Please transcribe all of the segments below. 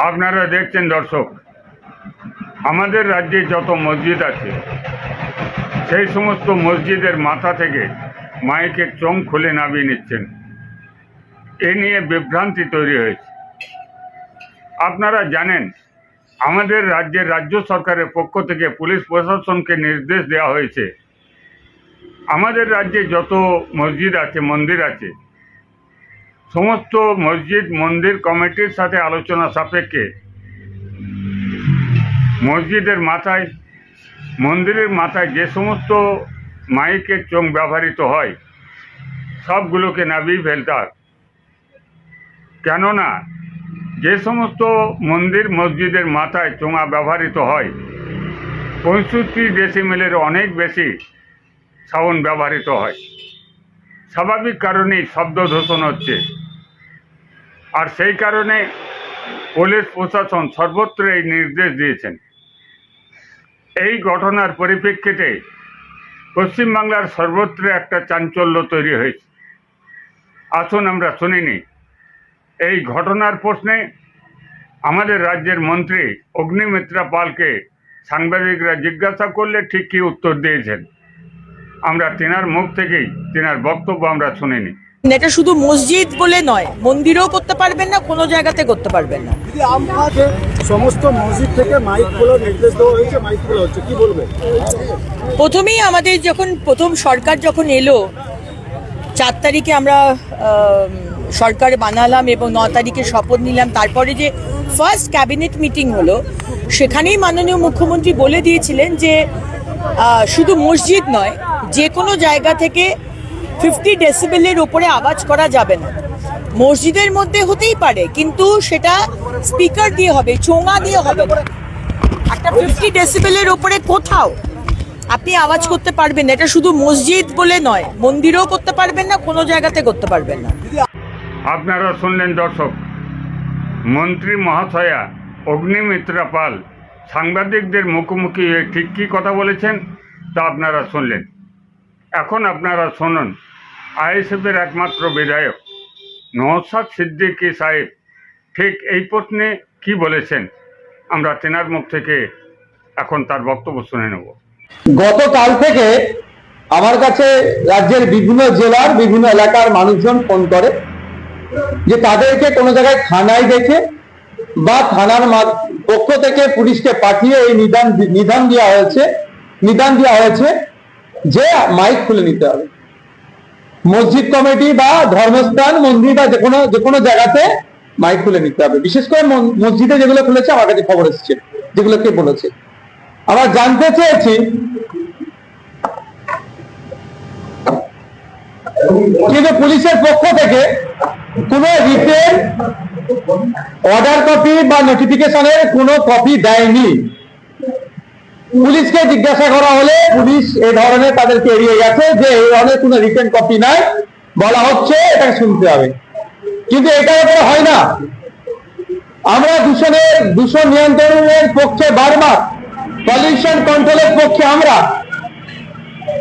আপনারা দেখছেন দর্শক, আমাদের রাজ্যে যত মসজিদ আছে সেই সমস্ত মসজিদের মাথা থেকে মাইকের চোঙ খুলে নামিয়ে নিচ্ছেন। এ নিয়ে বিভ্রান্তি তৈরি হয়েছে। আপনারা জানেন, আমাদের রাজ্যের রাজ্য সরকারের পক্ষ থেকে পুলিশ প্রশাসনকে নির্দেশ দেওয়া হয়েছে, আমাদের রাজ্যে যত মসজিদ আছে, মন্দির আছে, সমস্ত মসজিদ মন্দির কমিটির সাথে আলোচনা সাপেক্ষে মসজিদের মাথায়, মন্দিরের মাথায় যে সমস্ত মাইকের চোঙ ব্যবহৃত হয় সবগুলোকে নামিয়ে ফেলতে হয়। কেননা যে সমস্ত মন্দির মসজিদের মাথায় চোঙা ব্যবহৃত হয় 65 ডেসিমেলের অনেক বেশি সাউন্ড ব্যবহৃত হয়। স্বাভাবিক কারণেই শব্দ দূষণ হচ্ছে, আর সেই কারণে পুলিশ প্রশাসন সর্বত্র এই নির্দেশ দিয়েছেন। এই ঘটনার পরিপ্রেক্ষিতে পশ্চিমবাংলার সর্বত্র একটা চাঞ্চল্য তৈরি হয়েছে। আসুন আমরা শুনিনি। এই ঘটনার প্রশ্নে আমাদের রাজ্যের মন্ত্রী অগ্নিমিত্রা পালকে সাংবাদিকরা জিজ্ঞাসা করলে ঠিক কী উত্তর দিয়েছেন, আমরা তেনার মুখ থেকেই তেনার বক্তব্য আমরা শুনিনি। এটা শুধু মসজিদ বলে নয়, মন্দিরেও করতে পারবেন না, কোনো জায়গাতে করতে পারবেন না। সমস্ত মসজিদ থেকে মাইক খোলার নির্দেশ দেওয়া হয়েছে, মাইক খোলা হচ্ছে, কি বলবেন? প্রথমেই আমাদের যখন প্রথম সরকার যখন এলো, 4 তারিখে আমরা সরকার বানালাম এবং 9 তারিখে শপথ নিলাম। তারপরে যে ফার্স্ট ক্যাবিনেট মিটিং হলো, সেখানেই মাননীয় মুখ্যমন্ত্রী বলে দিয়েছিলেন যে শুধু মসজিদ নয়, যে কোনো জায়গা থেকে 50 ডেসিবেলের উপরে আওয়াজ করা যাবে না। মসজিদের মধ্যে হতেই পারে, কিন্তু সেটা স্পিকার দিয়ে হবে, চোঙা দিয়ে হবে না। একটা 50 ডেসিবেলের উপরে কোথাও আপনি আওয়াজ করতে পারবেন না। এটা শুধু মসজিদ বলে নয়, মন্দিরেও করতে পারবেন না, কোনো জায়গাতে করতে পারবেন না। আপনারা শুনলেন দর্শক, মন্ত্রী মহাশয়া অগ্নিমিত্রা পাল সাংবাদিকদের মুখোমুখি হয়ে ঠিক কী কথা বলেছেন তা আপনারা শুনলেন। এখন আপনারা শুনুন আইএসএফের একমাত্র বিধায়ক নওশাদ সিদ্দিকী সাহেব ঠিক এই প্রশ্নে কি বলেছেন। আমরা তেনার মুখ থেকে এখন তার বক্তব্য শুনে নেব। গতকাল থেকে আমার কাছে রাজ্যের বিভিন্ন জেলার বিভিন্ন এলাকার মানুষজন ফোন করে যে তাদেরকে কোনো জায়গায় থানায় দেখে বা থানার পক্ষ থেকে পুলিশকে পাঠিয়ে এই নিদান দেওয়া হয়েছে যে মাইক খুলে নিতে হবে। মসজিদ কমিটি বা ধর্মস্থান, মন্দির বা যে কোনো জায়গাতে মাইক খুলে নিতে হবে। বিশেষ করে মসজিদে যেগুলো খুলেছে, আমার কাছে খবর এসেছে যেগুলো কে বলেছে। আমরা জানতে চেয়েছি কিন্তু পুলিশের পক্ষ থেকে কোনো রিটেন অর্ডার কপি বা নোটিফিকেশনের কোনো কপি দেয়নি। পুলিশকে জিজ্ঞাসা করা হলে পুলিশ এই ধরনের তাদেরকে এড়িয়ে গেছে যে এই ধরনের কোনো রিটেন কপি নাই, বলা হচ্ছে এটাকে শুনতে হবে। কিন্তু এটার উপরে হয় না। আমরা দূষণ নিয়ন্ত্রণের পক্ষে বারবার, পলিউশন কন্ট্রোলের পক্ষে আমরা,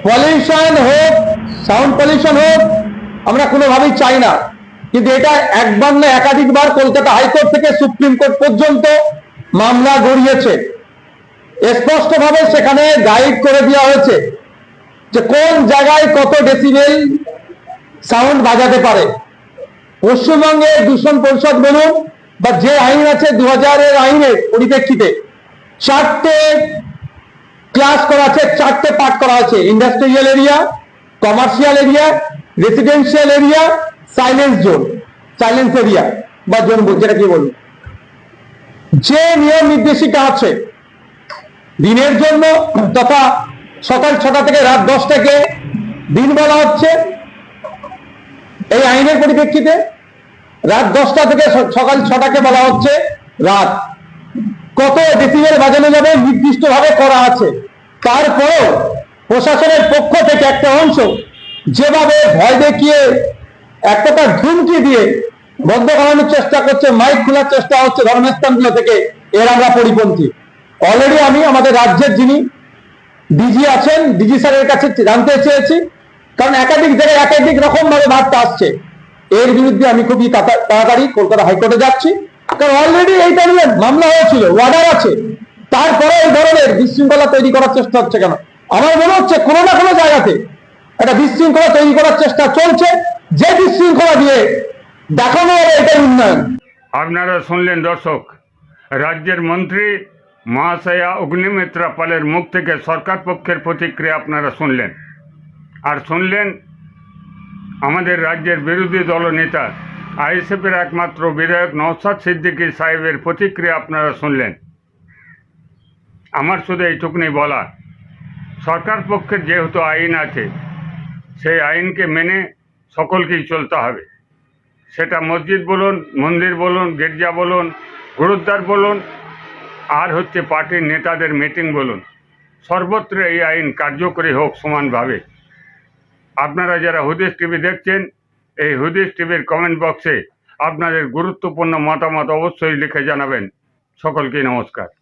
পলিউশন হোক, সাউন্ড পলিউশন হোক, আমরা কোনোভাবেই চাই না। কিন্তু এটা একবার না একাধিকবার কলকাতা হাইকোর্ট থেকে সুপ্রিম কোর্ট পর্যন্ত মামলা গড়িয়েছে। স্পষ্টভাবে সেখানে গাইড করে দেওয়া হয়েছে যে কোন জায়গায় কত ডেসিবেল সাউন্ড বাজাতে পারে। পশ্চিমবঙ্গের দূষণ পরিষদ বলুন বা যে আইন আছে 2000-এর আইনের পরিপ্রেক্ষিতে 4টে ক্লাস করা আছে, 4টে পার্ট করা আছে: industrial area, commercial area, residential area, silence zone, silence area বা জোন যেটা কি বলুন। যে নিয়ম নির্দেশিকা আছে দিনের জন্য তথা সকাল 6টা থেকে রাত 10টাকে দিন বলা হচ্ছে এই আইনের পরিপ্রেক্ষিতে, রাত 10টা থেকে সকাল 6টাকে বলা হচ্ছে রাত। কত ডেসিবেল বাজানো যাবে নির্দিষ্টভাবে করা আছে। তারপরেও প্রশাসনের পক্ষ থেকে একটা অংশ যেভাবে ভয় দেখিয়ে একটা ধুমকি দিয়ে বন্ধ করানোর চেষ্টা করছে, মাইক খোলার চেষ্টা হচ্ছে ধর্মস্থানগুলো থেকে, এর আমরা পরিপন্থী। অলরেডি আমি আমাদের রাজ্যের যিনি ডিজি আছেন, ডিজি স্যারের কাছে জানতে চেয়েছি, কারণ একাধিক জায়গায় একাধিক রকম ভাবে বার্তা আসছে। এর বিরুদ্ধে আমি খুবই তাড়াতাড়ি কলকাতা হাইকোর্টে যাচ্ছি, কারণ অলরেডি এই ধরনের মামলা হয়েছিল, অর্ডার আছে, তারপরে এই ধরনের বিশৃঙ্খলা তৈরি করার চেষ্টা হচ্ছে কেন? আমার মনে হচ্ছে কোনো না কোনো জায়গাতে একটা বিশৃঙ্খলা তৈরি করার চেষ্টা চলছে, যে বিশৃঙ্খলা দিয়ে দেখানো হবে এটাই উন্নয়ন। আপনারা শুনলেন দর্শক, রাজ্যের মন্ত্রী মহাশয়া অগ্নিমিত্রা পালের মুখ থেকে সরকার পক্ষের প্রতিক্রিয়া আপনারা শুনলেন। আর শুনলেন আমাদের রাজ্যের বিরোধী দলনেতা আইএসএফের একমাত্র বিধায়ক নওশাদ সিদ্দিকী সাহেবের প্রতিক্রিয়া আপনারা শুনলেন। আমার শুধু এইটুকুনি বলা, সরকার পক্ষের যেহেতু আইন আছে, সেই আইনকে মেনে সকলকেই চলতে হবে। সেটা মসজিদ বলুন, মন্দির বলুন, গির্জা বলুন, গুরুদ্বার বলুন, আর হচ্ছে পার্টির নেতাদের মিটিং বলুন, সর্বত্র এই আইন কার্যকরী হোক সমানভাবে। আপনারা যারা হুদিস টিভি দেখছেন, এই হুদিস টিভির কমেন্ট বক্সে আপনাদের গুরুত্বপূর্ণ মতামত অবশ্যই লিখে জানাবেন। সকলকে নমস্কার।